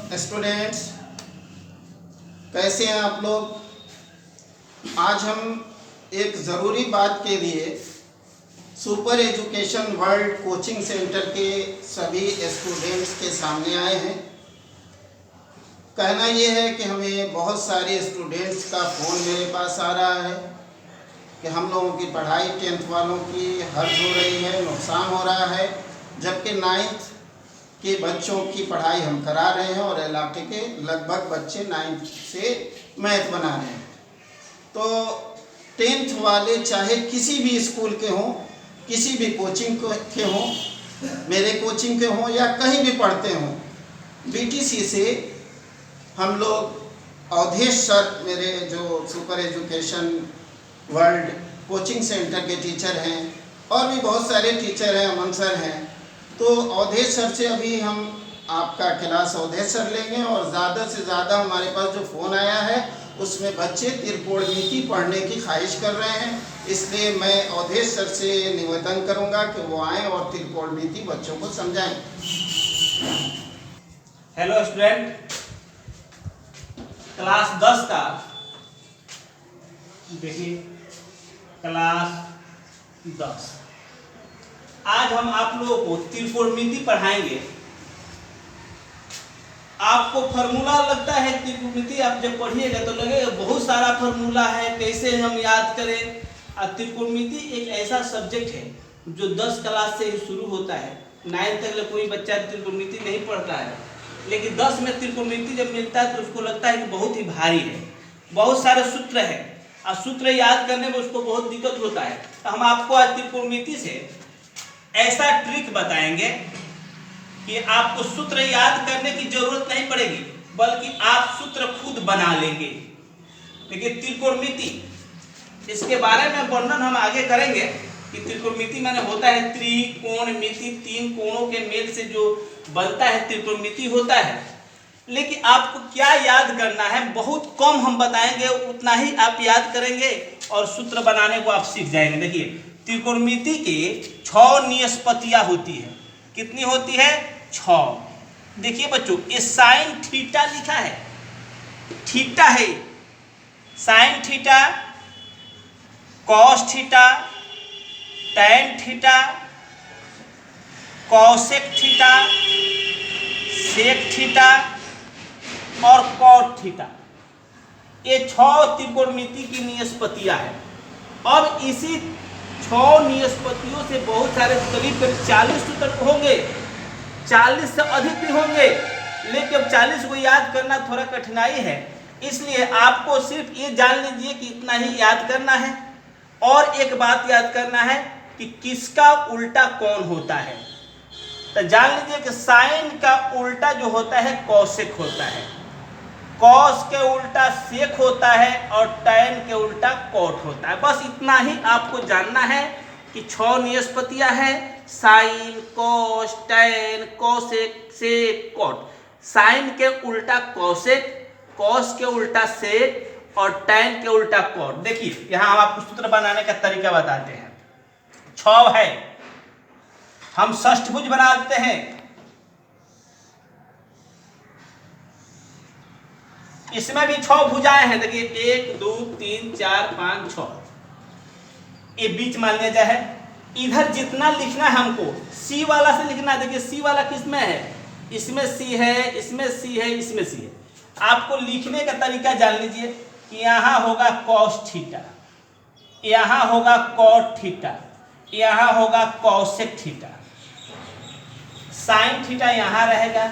Students, कैसे हैं आप लोग। आज हम एक ज़रूरी बात के लिए super education world coaching centre के सभी स्टूडेंट्स के सामने आए हैं। कहना ये है कि हमें बहुत सारे स्टूडेंट्स का फ़ोन मेरे पास आ रहा है कि हम लोगों की पढ़ाई 10th वालों की हर्ज हो रही है, नुकसान हो रहा है, जबकि 9th के बच्चों की पढ़ाई हम करा रहे हैं और इलाके के लगभग बच्चे 9th से मैथ बना रहे हैं। तो 10th वाले चाहे किसी भी स्कूल के हों, किसी भी कोचिंग के हों, मेरे कोचिंग के हों या कहीं भी पढ़ते हों, बीटीसी से हम लोग अवधेश सर, मेरे जो super education world coaching centre के टीचर हैं, और भी बहुत सारे टीचर हैं, अमन सर हैं, तो अवधेश सर से अभी हम आपका क्लास अवधेश सर लेंगे। और ज़्यादा से ज़्यादा हमारे पास जो फ़ोन आया है उसमें बच्चे त्रिकोणमिति पढ़ने की ख्वाहिश कर रहे हैं, इसलिए मैं अवधेश सर से निवेदन करूंगा कि वो आएँ और त्रिकोणमिति बच्चों को समझाएं। हेलो स्टूडेंट, क्लास 10 का देखिए, क्लास 10 आज हम आप लोगों को त्रिकोणमिति पढ़ाएंगे। आपको फार्मूला लगता है त्रिकोणमिति, आप जब पढ़िएगा तो लगेगा बहुत सारा फार्मूला है, कैसे हम याद करें। त्रिकोणमिति एक ऐसा सब्जेक्ट है जो 10 क्लास से ही शुरू होता है। 9th तक कोई बच्चा त्रिकोणमिति नहीं पढ़ता है, लेकिन 10 में त्रिकोणमिति जब मिलता है तो उसको लगता है कि बहुत ही भारी है, बहुत सारे सूत्र है और सूत्र याद करने में उसको बहुत दिक्कत होता है। तो हम आपको आज त्रिकोणमिति से ऐसा ट्रिक बताएंगे कि आपको सूत्र याद करने की जरूरत नहीं पड़ेगी, बल्कि आप सूत्र खुद बना लेंगे। देखिए, त्रिकोणमिति, इसके बारे में वर्णन हम आगे करेंगे कि त्रिकोणमिति माने होता है त्रिकोणमिति, 3 कोणों के मेल से जो बनता है त्रिकोणमिति होता है। लेकिन आपको क्या याद करना है, बहुत कम हम बताएंगे, उतना ही आप याद करेंगे और सूत्र बनाने को आप सीख जाएंगे। देखिए, त्रिकोणमिति के 6 निष्पत्तियां होती है। कितनी होती है? 6। देखिए बच्चों, ये साइन थीटा लिखा है, थीटा है, sine theta, cos theta, tan theta, cosec theta, sec theta और कॉट थीटा। ये 6 त्रिकोणमिति की निष्पत्तियां हैं। अब इसी 6 निष्पत्तियों से बहुत सारे करीब 40 सूत्र होंगे, 40 से अधिक भी होंगे, लेकिन 40 को याद करना थोड़ा कठिनाई है। इसलिए आपको सिर्फ ये जान लीजिए कि इतना ही याद करना है। और एक बात याद करना है कि किसका उल्टा कौन होता है। तो जान लीजिए कि साइन का उल्टा जो होता है कॉसेक होता है, कॉस के उल्टा सेक होता है और टैन के उल्टा कॉट होता है। बस इतना ही आपको जानना है कि 6 निष्पत्तियां हैं, साइन, कॉस, टैन, कॉसेक, सेक, कॉट। साइन के उल्टा कॉसेक, कॉस के उल्टा सेक और टैन के उल्टा कॉट। देखिए, यहां हम आपको सूत्र बनाने का तरीका बताते हैं। 6 है, हम षष्ठभुज बनाते हैं। इसमें भी 6 भुजाएं हैं। देखिए, 1 2 3 4 5 6, ये बीच मान लिया जाए। इधर जितना लिखना है हमको सी वाला से लिखना है। देखिए, सी वाला किसमें है? इसमें सी है, इसमें सी है, इसमें सी है। आपको लिखने का तरीका जान लीजिए कि यहाँ होगा कॉस थीटा, यहाँ होगा कॉट थीटा, यहाँ होगा कॉसेक थीटा, साइन थीटा यहाँ रहेगा,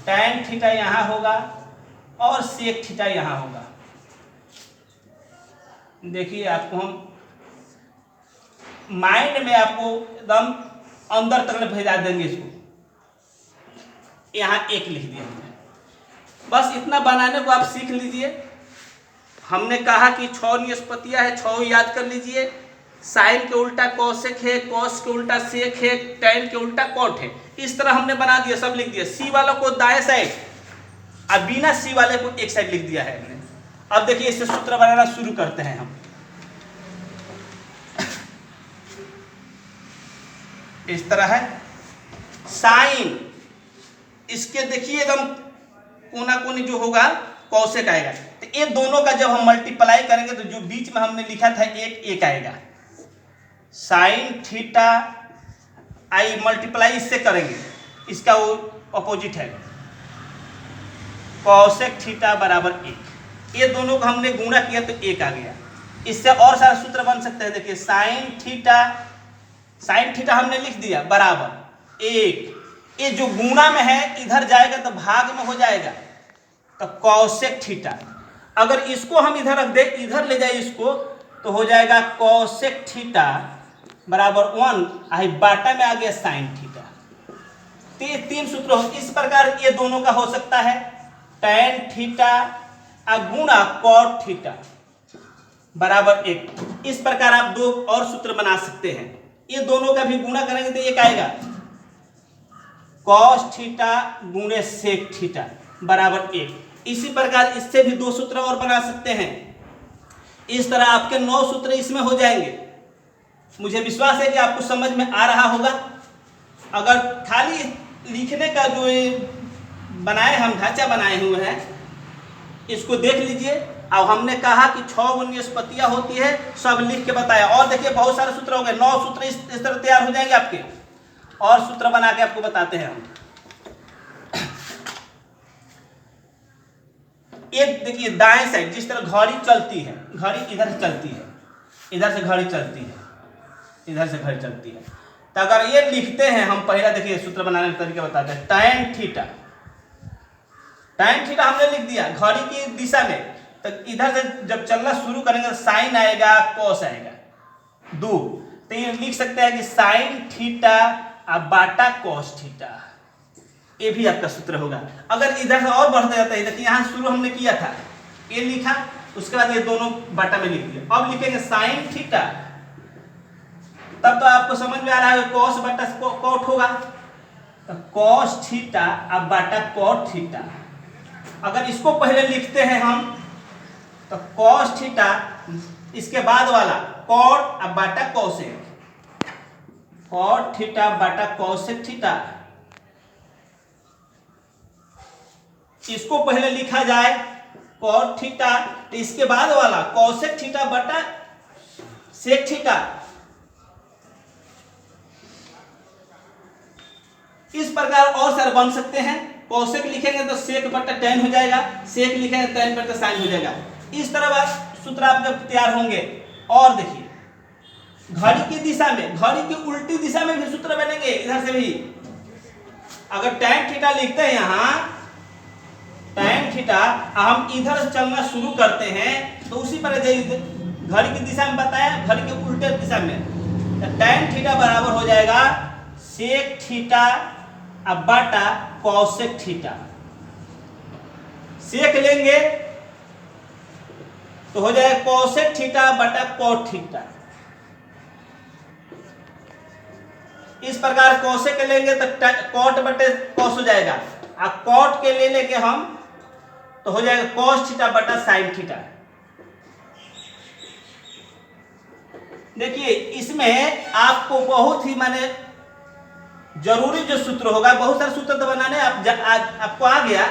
टैन थीटा यहाँ होगा और सेक थीटा यहाँ होगा। देखिए, आपको हम माइंड में आपको एकदम अंदर तक भेजा देंगे। इसको यहाँ 1 लिख दिया हमने, बस इतना बनाने को आप सीख लीजिए। हमने कहा कि 6 निष्पत्तियां है, 6 याद कर लीजिए। साइन के उल्टा कॉसेक है, कॉस के उल्टा सेक है, टैन के उल्टा कॉट है। इस तरह हमने बना दिया, सब लिख दिया। सी वालों को दाएं साइड और बिना सी वाले को एक साइड लिख दिया है हमने। अब देखिए, इससे सूत्र बनाना शुरू करते हैं हम। इस तरह है साइन, इसके देखिए एकदम कोना कोनी जो होगा कौशिक आएगा। तो ये दोनों का जब हम मल्टीप्लाई करेंगे तो जो बीच में हमने लिखा था एक आएगा, साइन थीटा आई मल्टीप्लाई इससे करेंगे, इसका वो अपोजिट है कौशिक थीटा बराबर 1। ये दोनों को हमने गुणा किया तो 1 आ गया। इससे और सारा सूत्र बन सकते हैं। देखिए साइन थीटा हमने लिख दिया बराबर 1, ये जो गुणा में है इधर जाएगा तो भाग में हो जाएगा, तो कौशिक थीटा। अगर इसको हम इधर रख दे, इधर ले जाए इसको, तो हो जाएगा कौशिक थीटा बराबर 1, आई बाटा में आ गया साइन थीटा। तो ये 3 सूत्र हो। इस प्रकार ये दोनों का हो सकता है टैन थीटा गुणा कॉट थीटा बराबर 1। इस प्रकार आप 2 और सूत्र बना सकते हैं। ये दोनों का भी गुणा करेंगे तो एक आएगा कॉस थीटा गुणे सेक थीटा बराबर 1। इसी प्रकार इससे भी 2 सूत्र और बना सकते हैं। इस तरह आपके 9 सूत्र इसमें हो जाएंगे। मुझे विश्वास है कि आपको समझ में आ रहा होगा। अगर खाली लिखने का जो बनाए हम ढांचा बनाए हुए हैं इसको देख लीजिए। अब हमने कहा कि 6 निष्पत्तियां होती है, सब लिख के बताया। और देखिए बहुत सारे सूत्र हो गए, 9 सूत्र इस तरह तैयार हो जाएंगे आपके। और सूत्र बना के आपको बताते हैं हम। ये देखिए दाएं साइड जिस तरह घड़ी चलती है, घड़ी इधर से चलती है, इधर से घड़ी चलती है, इधर से घड़ी चलती है। तो अगर ये लिखते हैं हम, पहला देखिए सूत्र बनाने का तरीका बताते हैं। टैन थीटा हमने लिख दिया घड़ी की दिशा में, तो इधर से जब चलना शुरू करेंगे तो साइन आएगा कॉस आएगा 2। तो ये लिख सकते हैं कि साइन थीटा बाटा कॉस थीटा, ये भी आपका सूत्र होगा। अगर इधर से और बढ़ता जाता है, देखिए यहाँ शुरू हमने किया था, ये लिखा, उसके बाद ये दोनों बाटा में लिख दिया। अब लिखेंगे साइन थीटा, तब तो आपको समझ में आ रहा है कॉस बटा कॉट होगा, तो कॉस थीटा अब बाटा कॉट थीटा। अगर इसको पहले लिखते हैं हम तो कॉस थीटा, इसके बाद वाला कॉट अब बाटा कॉसेक, कॉट थीटा बाटा कॉसेक थीटा। इसको पहले लिखा जाए कॉट थीटा, तो इसके बाद वाला कॉसेक थीटा बटा सेक थीटा। इस प्रकार और सारे बन सकते हैं। कौशिक लिखेंगे तो सेक बटा टैन हो जाएगा, सेक लिखेंगे टैन बटा साइन हो जाएगा। इस तरह बात सूत्र आपके तैयार होंगे। और देखिए घड़ी की दिशा में, घड़ी की उल्टी दिशा में भी सूत्र बनेंगे इधर से भी। अगर टैन थीटा लिखते हैं यहाँ, टैन थीटा हम इधर से चलना शुरू करते हैं तो उसी पर घड़ी की दिशा में बताया, घड़ी के उल्टे दिशा में, तो टैन थीटा बराबर हो जाएगा सेक थीटा अब बटा कौशिक थीटा। सेक लेंगे तो हो जाएगा कौशिक थीटा बटा कॉट थीटा। इस प्रकार कौशिक के लेंगे तो कॉट बटे कॉस हो जाएगा, अब कॉट के ले लेंगे हम तो हो जाएगा कॉस थीटा बटा साइन थीटा। देखिए इसमें आपको बहुत ही माने जरूरी जो सूत्र होगा, बहुत सारे सूत्र तो बनाने आपको आ गया,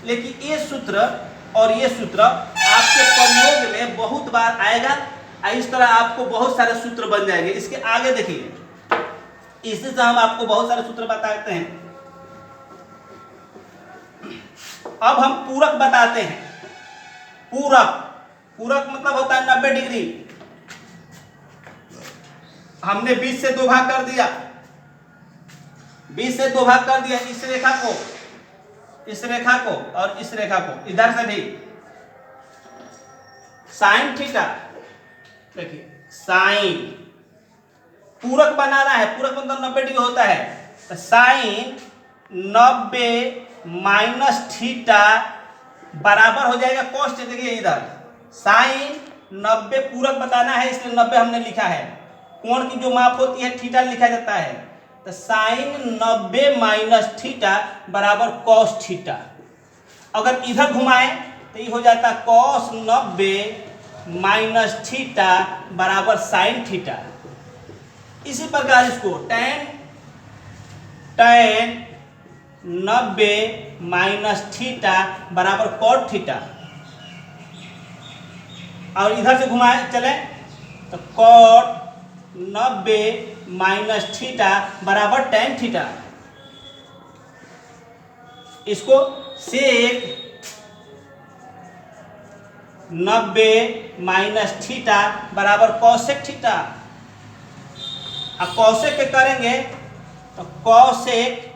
लेकिन ये सूत्र और ये सूत्र आपके प्रयोग में बहुत बार आएगा। इस तरह आपको बहुत सारे सूत्र बन जाएंगे। इसके आगे देखिए, इसी से हम आपको बहुत सारे सूत्र बताते हैं। अब हम पूरक बताते हैं। पूरक मतलब होता है 90 डिग्री। हमने 20 से 2 भाग कर दिया, 20 से 2 भाग कर दिया, इस रेखा को, इस रेखा को और इस रेखा को, इधर से भी साइन थीटा। देखिए साइन पूरक बनाना है, पूरक मतलब 90 डिग्री होता है, तो साइन 90 माइनस थीटा बराबर हो जाएगा कॉस। देखिए इधर साइन 90 पूरक बताना है, इसलिए 90 हमने लिखा है। कोण की जो माप होती है थीटा लिखा जाता है, तो साइन 90 माइनस थीटा बराबर कॉस थीटा। अगर इधर घुमाए तो ये हो जाता कॉस 90 माइनस थीटा बराबर साइन थीटा। इसी प्रकार इसको टैन 90 माइनस थीटा बराबर कॉट थीटा। और इधर से घुमाए चले तो कॉट 90 माइनस थीटा बराबर टेन थीटा। इसको सेक 90 माइनस थीटा बराबर कॉसेक थीटा। अब कॉसेक के करेंगे तो कॉसेक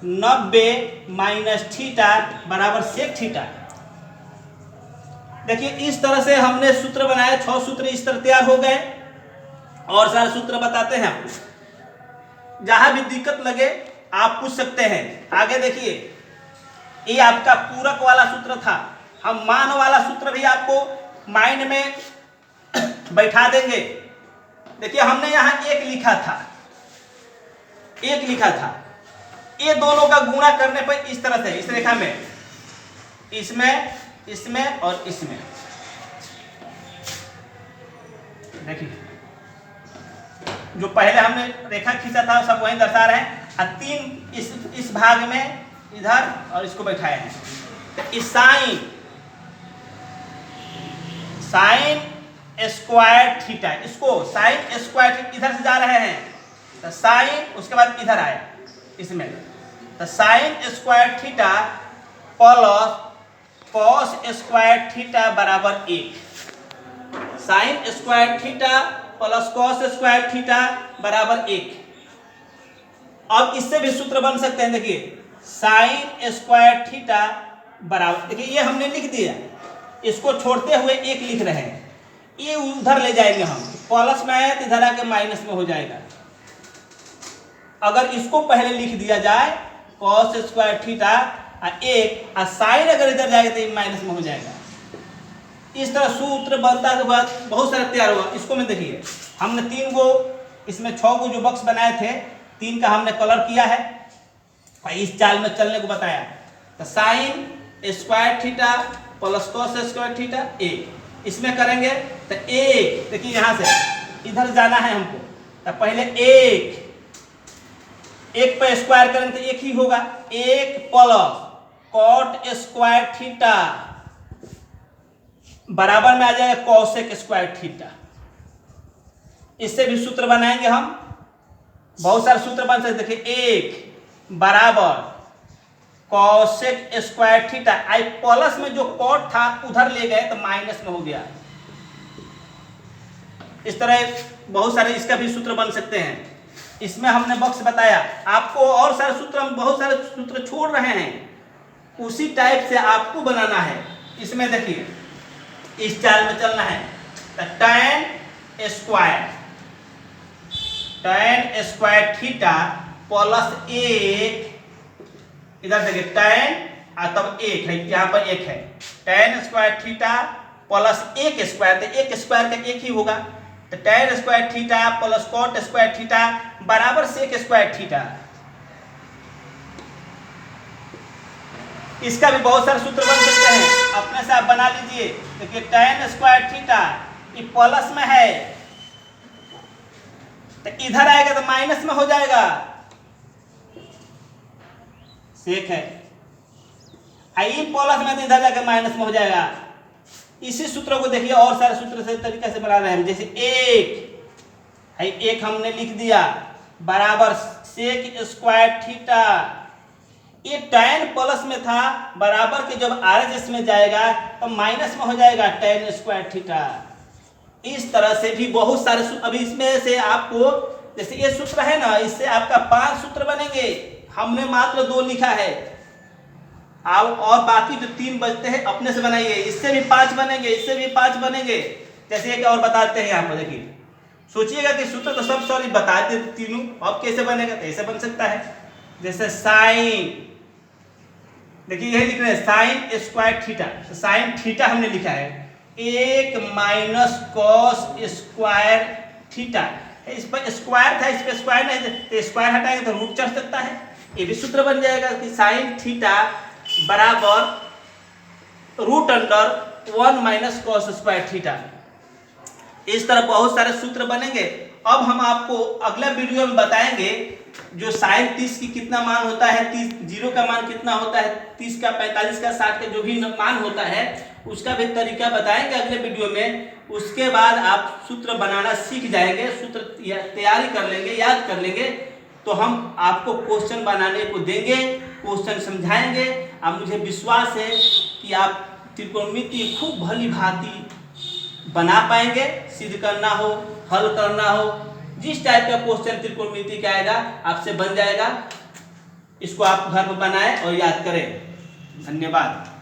90 माइनस थीटा बराबर सेक थीटा। देखिए इस तरह से हमने सूत्र बनाए, 6 सूत्र इस तरह तैयार हो गए। और सारे सूत्र बताते हैं आपको, जहां भी दिक्कत लगे आप पूछ सकते हैं। आगे देखिए, ये आपका पूरक वाला सूत्र था। हम मान वाला सूत्र भी आपको माइंड में बैठा देंगे। देखिए हमने यहां एक लिखा था, ये दोनों का गुणा करने पर इस तरह से, इस रेखा में, इसमें और इसमें, देखिए जो पहले हमने रेखा खींचा था सब वहीं दर्शा रहे हैं। और 3 इस भाग में इधर और इसको बैठाए हैं। तो इस साइन स्क्वायर थीटा, इसको साइन स्क्वायर इधर से जा रहे हैं तो साइन, उसके बाद इधर आया इसमें, तो sine square theta plus cos square theta बराबर 1। Sine square theta plus cos square theta बराबर 1। अब इससे भी सूत्र बन सकते हैं। देखिए साइन स्क्वायर थीटा बराबर, देखिए ये हमने लिख दिया, इसको छोड़ते हुए 1 लिख रहे हैं। ये उधर ले जाएंगे हम, प्लस में आया तो इधर आके माइनस में हो जाएगा। अगर इसको पहले लिख दिया जाए कॉस स्क्वायर थीटा 1, और साइन अगर इधर जाएगा तो माइनस में हो जाएगा। इस तरह सूत्र बनता है तो बहुत सारा तैयार हुआ। इसको में देखिए हमने 3 गो, इसमें 6 गो जो बॉक्स बनाए थे, 3 का हमने कलर किया है और इस चाल में चलने को बताया। तो sine square theta plus cos square theta 1, इसमें करेंगे तो 1, देखिए यहाँ से इधर जाना है हमको, तो पहले 1 पे स्क्वायर करेंगे तो 1 ही होगा। 1 प्लस कॉट स्क्वायर थीटा बराबर में आ जाएगा कॉसेक स्क्वायर थीटा। इससे भी सूत्र बनाएंगे हम, बहुत सारे सूत्र बन सकते। देखिए 1 बराबर कॉसेक स्क्वायर थीटा, आई प्लस में जो कॉट था उधर ले गए तो माइनस में हो गया। इस तरह बहुत सारे इसका भी सूत्र बन सकते हैं। इसमें हमने बॉक्स बताया आपको, और सारे सूत्र, हम बहुत सारे सूत्र छोड़ रहे हैं, उसी टाइप से आपको बनाना है। इसमें देखिए इस चाल में चलना है तो tan स्क्वायर थीटा प्लस 1, इधर देखिए tan और तब 1 है, यहाँ पर 1 है, tan square theta plus 1 square, तो 1 स्क्वायर का 1 ही होगा। तो tan square theta plus cot square theta बराबर सेक स्क्वायर थीटा। इसका भी बहुत सारे सूत्र बन सकते हैं, अपने से आप बना लीजिए। देखिए tan स्क्वायर थीटा ये प्लस में है तो इधर आएगा तो माइनस में हो जाएगा, सेक है, आई प्लस में तो इधर जाकर माइनस में हो जाएगा। इसी सूत्रों को देखिए और सारे सूत्र से तरीके से बना रहे हैं। जैसे 1 हमने लिख दिया बराबर सेक स्क्वायर थीटा, ये tan प्लस में था, बराबर के जब RHS में जाएगा तो माइनस में हो जाएगा tan स्क्वायर थीटा। इस तरह से भी बहुत सारे, अभी इसमें से आपको, जैसे ये सूत्र है ना, इससे आपका 5 सूत्र बनेंगे, हमने मात्र 2 लिखा है। आप और बाकी जो 3 बचते हैं अपने से बनाइए, इससे भी 5 बनेंगे, इससे भी 5 बनेंगे। जैसे एक और बताते हैं यहाँ पर, देखिए सोचिएगा कि सूत्र तो सब सॉरी बता दे तीनों, अब कैसे बनेगा, तो ऐसे बन सकता है। जैसे साइन, देखिए यही लिख रहे हैं sine square theta, sine theta हमने लिखा है 1 माइनस कॉस स्क्वायर थीटा। इस पर स्क्वायर था, इस पर स्क्वायर नहीं, तो स्क्वायर हटाएंगे तो रूट चढ़ सकता है। ये भी सूत्र बन जाएगा कि साइन थीटा बराबर root under 1 minus cos square theta. इस तरह बहुत सारे सूत्र बनेंगे। अब हम आपको अगले वीडियो में बताएंगे जो साइन 30 की कितना मान होता है, 30 जीरो का मान कितना होता है, 30 का 45 का 60 का जो भी मान होता है उसका भी तरीका बताएंगे अगले वीडियो में। उसके बाद आप सूत्र बनाना सीख जाएंगे, सूत्र तैयारी कर लेंगे, याद कर लेंगे, तो हम आपको क्वेश्चन बनाने को देंगे, क्वेश्चन समझाएंगे। अब मुझे विश्वास है कि आप त्रिकोणमिति खूब भली भांति बना पाएंगे। सिद्ध करना हो, हल करना हो, जिस टाइप का क्वेश्चन त्रिकोणमिति का आएगा आपसे बन जाएगा। इसको आप घर में बनाएं और याद करें। धन्यवाद।